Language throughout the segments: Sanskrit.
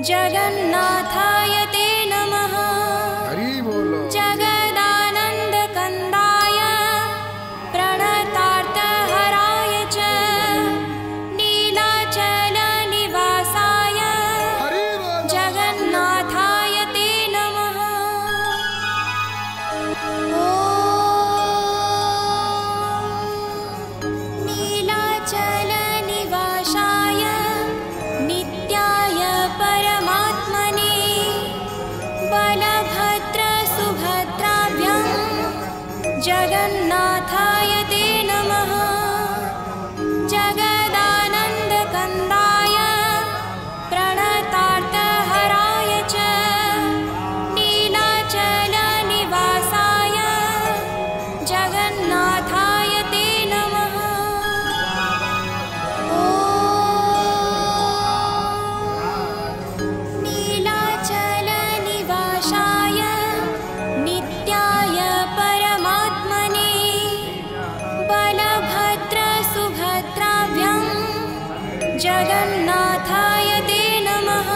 जगन्नाथाय ते नमः। हरि बोलो। जगदानन्दकन्दाय प्रणतार्थहराय च नीलाचलनिवासाय जगन्नाथाय ते नमः। ॐ नीलाचलनिवासाय नित्याय परमात्मने बलभद्रसुभद्राभ्यां जगन्नाथाय ते नमः। जगदानन्दकन्दाय प्रणतार्थहराय च नीलाचलनिवासाय जगन्नाथाय ते नमः। ॐ नीलाचलनिवासाय नित्याय परमात्मने बलभद्रसुभद्राभ्यां जगन्नाथाय ते नमः।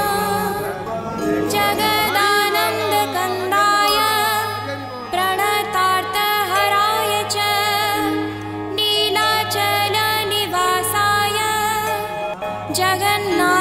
जगदानन्दकन्दाय प्रणतार्थहराय च नीलाचलनिवासाय जगन्नाथाय